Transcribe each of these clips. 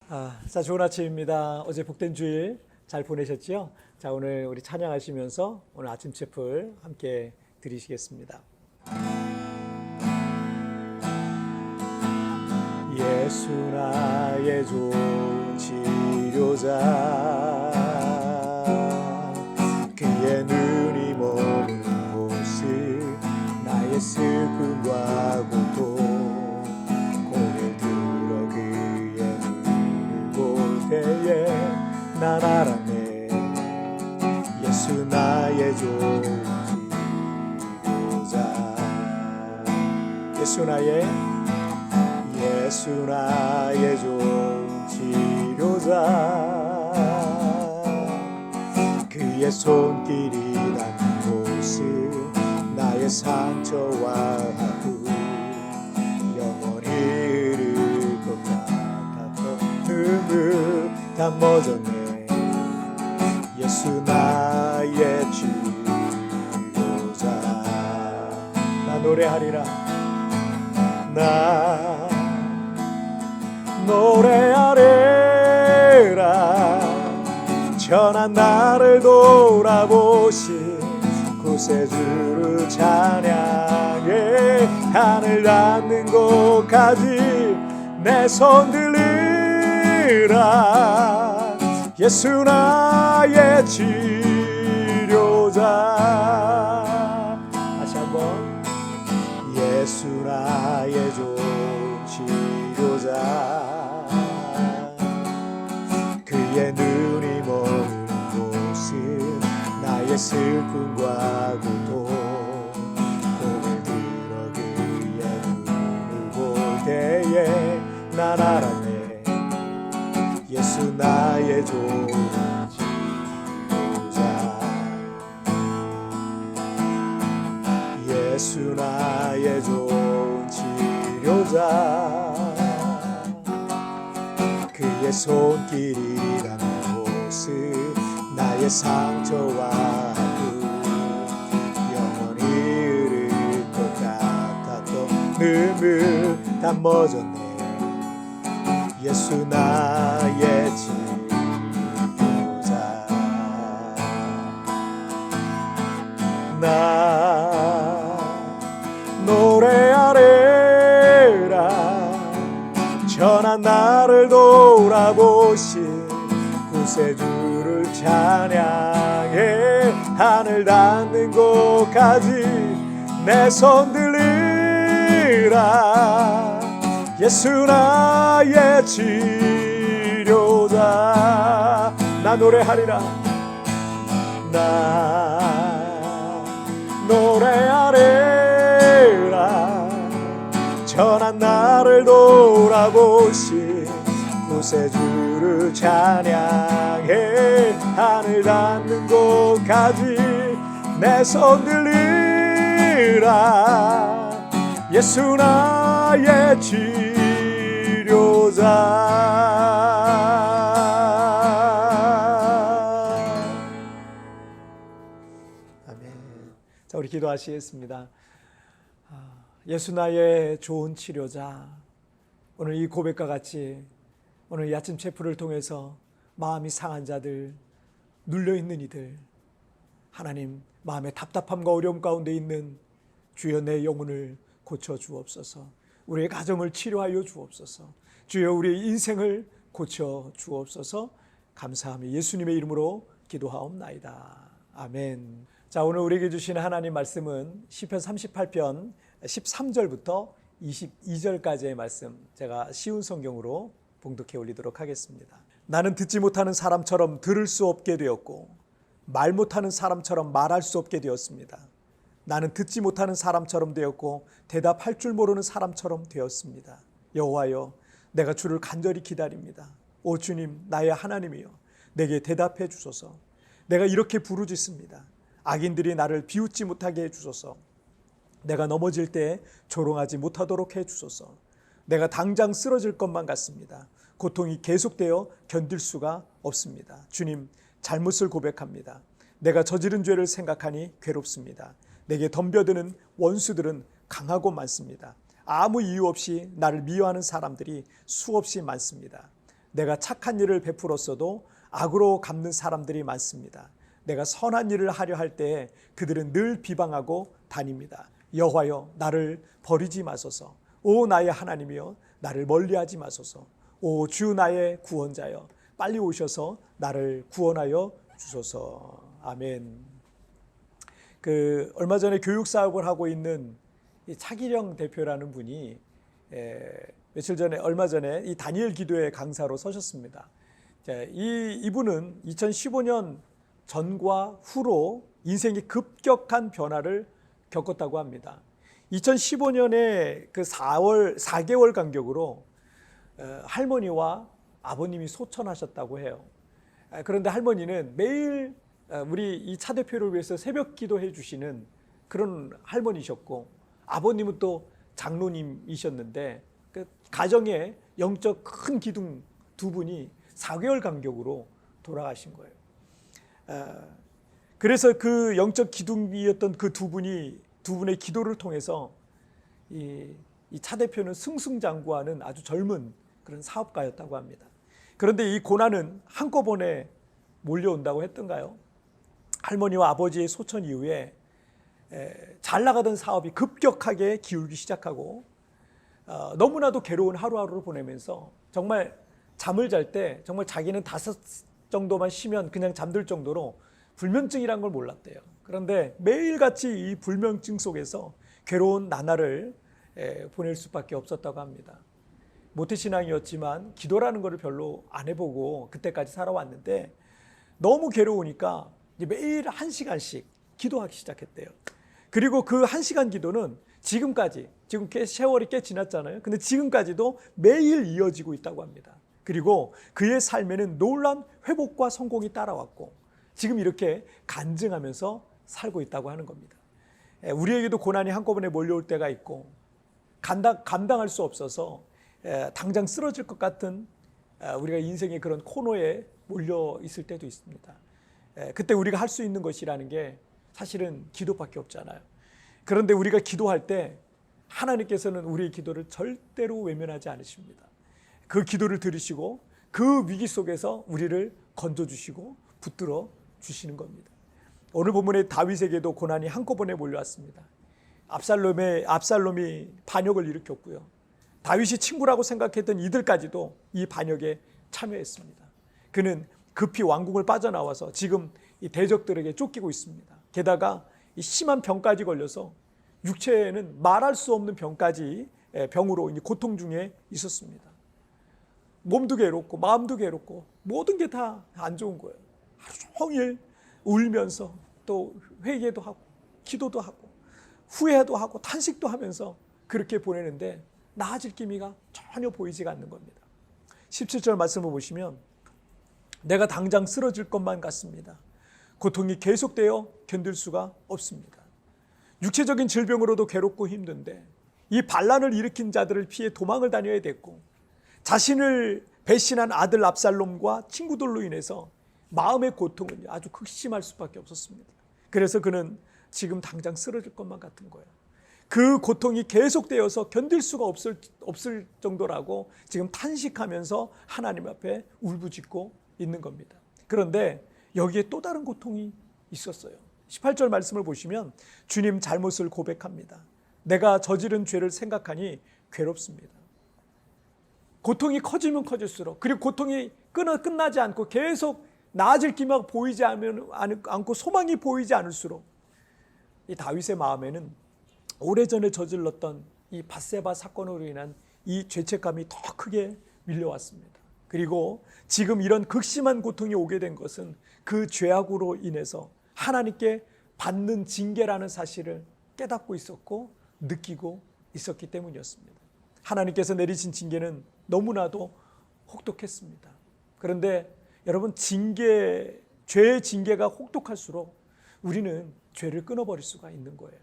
자, 좋은 아침입니다. 어제 복된 주일 잘 보내셨죠? 자, 오늘 우리 찬양하시면서 오늘 아침 채플 함께 드리시겠습니다. 예수 나의 좋은 치료자, 그의 눈이 머는 곳을 나의 슬픔과 고통 난 알았네. 예수 나의 좋은 치료자, 예수 나의 좋은 치료자, 그의 손길이 닿는 곳을 나의 상처와 아픔 영원히 흐를 것 같았던 눈물 다 멎었네. 예수 나의 치료자, 나 노래하리라. 나 노래하리라. 전한 나를 돌아보신 구세주를 찬양해. 하늘 닿는 곳까지 내 손 들리라. 예수 나의 치료자. 다시 한번. 예수 나의 좋은 치료자, 그의 눈이 머는 곳은 나의 슬픔과 고통 고개 들어 그의 눈을 볼 때에 난 알았네. 예수 나의 좋은 치료자, 예수 나의 좋은 치료자, 그의 손길이 닿는 곳은 나의 상처와 아픔 영원히 흐를 것 같았던 눈물 다 멎었네. 예수 나의 치료자, 나 노래하리라. 전한 나를 돌아보신 구세주를 찬양해. 하늘 닿는 곳까지 내 손 들리라. 예수 나의 치료자, 나 노래하리라. 나 노래하리라. 전한 나를 돌아보신 구세주를 찬양해. 하늘 닿는 곳까지 내 손 들리라. 예수 나의 치료자. 아멘. 자, 우리 기도하시겠습니다. 예수 나의 좋은 치료자, 오늘 이 고백과 같이 오늘 이 아침 체프를 통해서 마음이 상한 자들, 눌려있는 이들, 하나님 마음의 답답함과 어려움 가운데 있는 주여 내 영혼을 고쳐 주옵소서. 우리의 가정을 치료하여 주옵소서. 주여 우리의 인생을 고쳐 주옵소서. 감사하며 예수님의 이름으로 기도하옵나이다. 아멘. 자, 오늘 우리에게 주신 하나님 말씀은 시편 38편 13절부터 22절까지의 말씀, 제가 쉬운 성경으로 봉독해 올리도록 하겠습니다. 나는 듣지 못하는 사람처럼 들을 수 없게 되었고 말 못하는 사람처럼 말할 수 없게 되었습니다. 나는 듣지 못하는 사람처럼 되었고 대답할 줄 모르는 사람처럼 되었습니다. 여호와여, 내가 주를 간절히 기다립니다. 오 주님, 나의 하나님이여, 내게 대답해 주소서. 내가 이렇게 부르짖습니다. 악인들이 나를 비웃지 못하게 해주소서. 내가 넘어질 때 조롱하지 못하도록 해주소서. 내가 당장 쓰러질 것만 같습니다. 고통이 계속되어 견딜 수가 없습니다. 주님, 잘못을 고백합니다. 내가 저지른 죄를 생각하니 괴롭습니다. 내게 덤벼드는 원수들은 강하고 많습니다. 아무 이유 없이 나를 미워하는 사람들이 수없이 많습니다. 내가 착한 일을 베풀었어도 악으로 갚는 사람들이 많습니다. 내가 선한 일을 하려 할 때에 그들은 늘 비방하고 다닙니다. 여호와여 나를 버리지 마소서. 오 나의 하나님이여 나를 멀리하지 마소서. 오 주 나의 구원자여 빨리 오셔서 나를 구원하여 주소서. 아멘. 얼마 전에 교육 사업을 하고 있는 이 차기령 대표라는 분이 얼마 전에 이 다니엘 기도회 강사로 서셨습니다. 이분은 2015년 전과 후로 인생이 급격한 변화를 겪었다고 합니다. 2015년에 그 4개월 간격으로 할머니와 아버님이 소천하셨다고 해요. 그런데 할머니는 매일 우리 이 차 대표를 위해서 새벽 기도해 주시는 그런 할머니셨고, 아버님은 또 장로님이셨는데 그 가정의 영적 큰 기둥 두 분이 4개월 간격으로 돌아가신 거예요. 그래서 그 영적 기둥이었던 그 두 분의 기도를 통해서 이 차 대표는 승승장구하는 아주 젊은 그런 사업가였다고 합니다. 그런데 이 고난은 한꺼번에 몰려온다고 했던가요? 할머니와 아버지의 소천 이후에 잘 나가던 사업이 급격하게 기울기 시작하고 너무나도 괴로운 하루하루를 보내면서 정말 잠을 잘 때 정말 자기는 5 정도만 쉬면 그냥 잠들 정도로 불면증이란 걸 몰랐대요. 그런데 매일같이 이 불면증 속에서 괴로운 나날을 보낼 수밖에 없었다고 합니다. 모태신앙이었지만 기도라는 것을 별로 안 해보고 그때까지 살아왔는데 너무 괴로우니까 매일 1시간씩 기도하기 시작했대요. 그리고 그 1시간 기도는 지금 세월이 꽤 지났잖아요. 근데 지금까지도 매일 이어지고 있다고 합니다. 그리고 그의 삶에는 놀라운 회복과 성공이 따라왔고 지금 이렇게 간증하면서 살고 있다고 하는 겁니다. 우리에게도 고난이 한꺼번에 몰려올 때가 있고 감당할 수 없어서 당장 쓰러질 것 같은 우리가 인생의 그런 코너에 몰려 있을 때도 있습니다. 그때 우리가 할 수 있는 것이라는 게 사실은 기도밖에 없잖아요. 그런데 우리가 기도할 때 하나님께서는 우리의 기도를 절대로 외면하지 않으십니다. 그 기도를 들으시고 그 위기 속에서 우리를 건져주시고 붙들어 주시는 겁니다. 오늘 본문의 다윗에게도 고난이 한꺼번에 몰려왔습니다. 압살롬이 반역을 일으켰고요. 다윗이 친구라고 생각했던 이들까지도 이 반역에 참여했습니다. 그는 급히 왕궁을 빠져나와서 지금 이 대적들에게 쫓기고 있습니다. 게다가 이 심한 병까지 걸려서 육체에는 말할 수 없는 병으로 고통 중에 있었습니다. 몸도 괴롭고 마음도 괴롭고 모든 게 다 안 좋은 거예요. 하루 종일 울면서 또 회개도 하고 기도도 하고 후회도 하고 탄식도 하면서 그렇게 보내는데 나아질 기미가 전혀 보이지가 않는 겁니다. 17절 말씀을 보시면 내가 당장 쓰러질 것만 같습니다. 고통이 계속되어 견딜 수가 없습니다. 육체적인 질병으로도 괴롭고 힘든데 이 반란을 일으킨 자들을 피해 도망을 다녀야 됐고 자신을 배신한 아들 압살롬과 친구들로 인해서 마음의 고통은 아주 극심할 수밖에 없었습니다. 그래서 그는 지금 당장 쓰러질 것만 같은 거예요. 그 고통이 계속되어서 견딜 수가 없을 정도라고 지금 탄식하면서 하나님 앞에 울부짖고 있는 겁니다. 그런데 여기에 또 다른 고통이 있었어요. 18절 말씀을 보시면 주님 잘못을 고백합니다. 내가 저지른 죄를 생각하니 괴롭습니다. 고통이 커지면 커질수록 그리고 고통이 끝나지 않고 계속 나아질 기미가 보이지 않고 소망이 보이지 않을수록 이 다윗의 마음에는 오래전에 저질렀던 이 밧세바 사건으로 인한 이 죄책감이 더 크게 밀려왔습니다. 그리고 지금 이런 극심한 고통이 오게 된 것은 그 죄악으로 인해서 하나님께 받는 징계라는 사실을 깨닫고 있었고 느끼고 있었기 때문이었습니다. 하나님께서 내리신 징계는 너무나도 혹독했습니다. 그런데 여러분 죄의 징계가 혹독할수록 우리는 죄를 끊어버릴 수가 있는 거예요.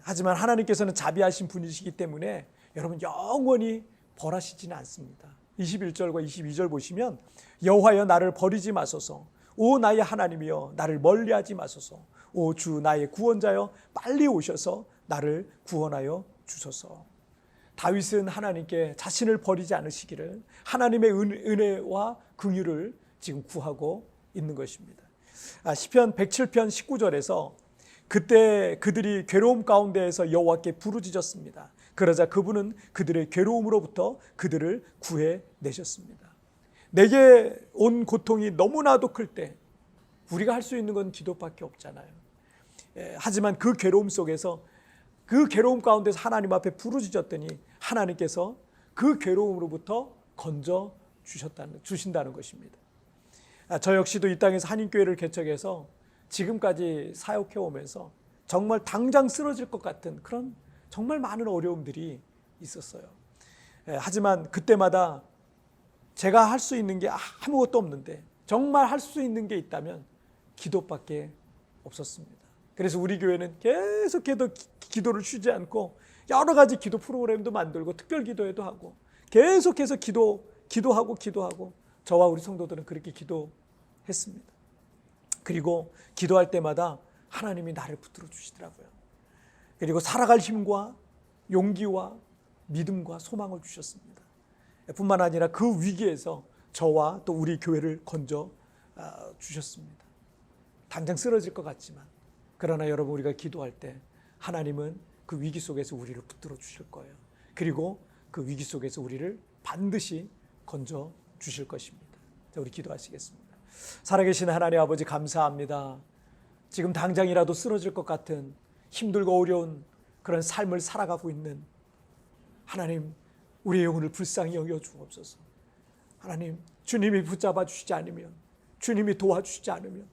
하지만 하나님께서는 자비하신 분이시기 때문에 여러분 영원히 벌하시지는 않습니다. 21절과 22절 보시면 여호와여 나를 버리지 마소서. 오 나의 하나님이여 나를 멀리하지 마소서. 오 주 나의 구원자여 빨리 오셔서 나를 구원하여 주소서. 다윗은 하나님께 자신을 버리지 않으시기를 하나님의 은혜와 긍휼을 지금 구하고 있는 것입니다. 시편 107편 19절에서 그때 그들이 괴로움 가운데에서 여호와께 부르짖었습니다. 그러자 그분은 그들의 괴로움으로부터 그들을 구해내셨습니다. 내게 온 고통이 너무나도 클 때 우리가 할 수 있는 건 기도밖에 없잖아요. 하지만 그 괴로움 속에서 그 괴로움 가운데서 하나님 앞에 부르짖었더니 하나님께서 그 괴로움으로부터 건져 주신다는 것입니다. 저 역시도 이 땅에서 한인교회를 개척해서 지금까지 사역해 오면서 정말 당장 쓰러질 것 같은 그런 정말 많은 어려움들이 있었어요. 하지만 그때마다 제가 할 수 있는 게 아무것도 없는데 정말 할 수 있는 게 있다면 기도밖에 없었습니다. 그래서 우리 교회는 계속해서 기도를 쉬지 않고 여러 가지 기도 프로그램도 만들고 특별 기도회도 하고 계속해서 기도하고 저와 우리 성도들은 그렇게 기도했습니다. 그리고 기도할 때마다 하나님이 나를 붙들어 주시더라고요. 그리고 살아갈 힘과 용기와 믿음과 소망을 주셨습니다. 뿐만 아니라 그 위기에서 저와 또 우리 교회를 건져 주셨습니다. 당장 쓰러질 것 같지만 그러나 여러분 우리가 기도할 때 하나님은 그 위기 속에서 우리를 붙들어 주실 거예요. 그리고 그 위기 속에서 우리를 반드시 건져 주실 것입니다. 자, 우리 기도하시겠습니다. 살아계신 하나님 아버지 감사합니다. 지금 당장이라도 쓰러질 것 같은 힘들고 어려운 그런 삶을 살아가고 있는 하나님, 우리의 영혼을 불쌍히 여겨 주옵소서. 하나님, 주님이 붙잡아 주시지 않으면, 주님이 도와주시지 않으면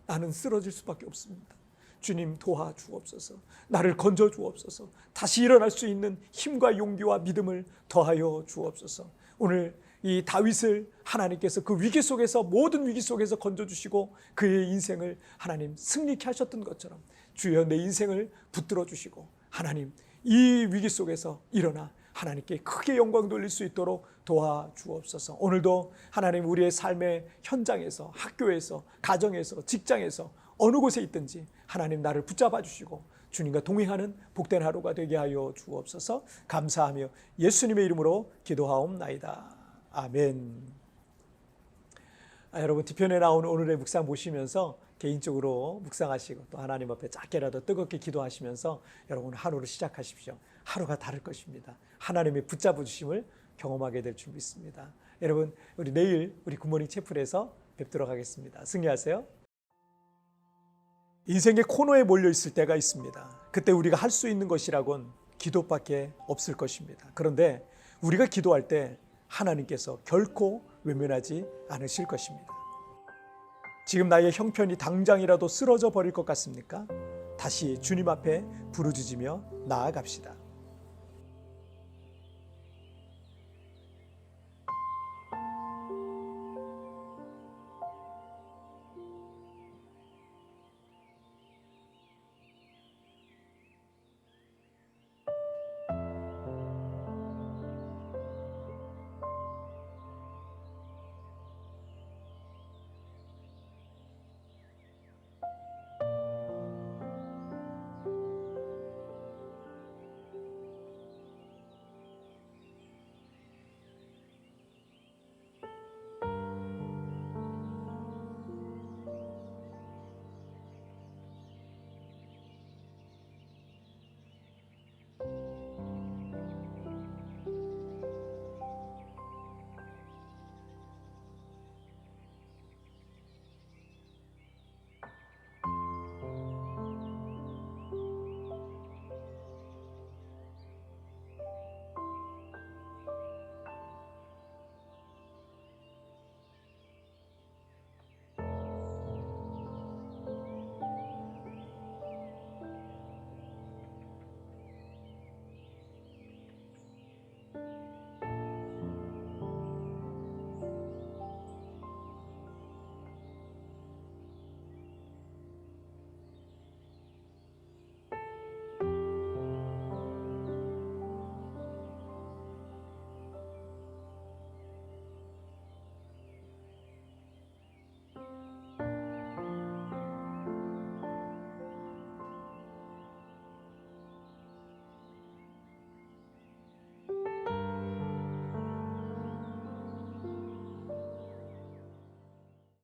나는 쓰러질 수밖에 없습니다. 주님 도와주옵소서. 나를 건져 주옵소서. 다시 일어날 수 있는 힘과 용기와 믿음을 더하여 주옵소서. 오늘 이 다윗을 하나님께서 그 위기 속에서 모든 위기 속에서 건져주시고 그의 인생을 하나님 승리케 하셨던 것처럼 주여 내 인생을 붙들어 주시고 하나님 이 위기 속에서 일어나 하나님께 크게 영광 돌릴 수 있도록 도와주옵소서. 오늘도 하나님 우리의 삶의 현장에서 학교에서 가정에서 직장에서 어느 곳에 있든지 하나님 나를 붙잡아 주시고 주님과 동행하는 복된 하루가 되게 하여 주옵소서. 감사하며 예수님의 이름으로 기도하옵나이다. 아멘. 여러분 뒤편에 나오는 오늘의 묵상 보시면서 개인적으로 묵상하시고 또 하나님 앞에 작게라도 뜨겁게 기도하시면서 여러분 하루를 시작하십시오. 하루가 다를 것입니다. 하나님의 붙잡아 주심을 경험하게 될 줄 믿습니다. 여러분 우리 내일 우리 굿모닝 채플에서 뵙도록 하겠습니다. 승리하세요. 인생의 코너에 몰려 있을 때가 있습니다. 그때 우리가 할 수 있는 것이라곤 기도밖에 없을 것입니다. 그런데 우리가 기도할 때 하나님께서 결코 외면하지 않으실 것입니다. 지금 나의 형편이 당장이라도 쓰러져 버릴 것 같습니까? 다시 주님 앞에 부르짖으며 나아갑시다.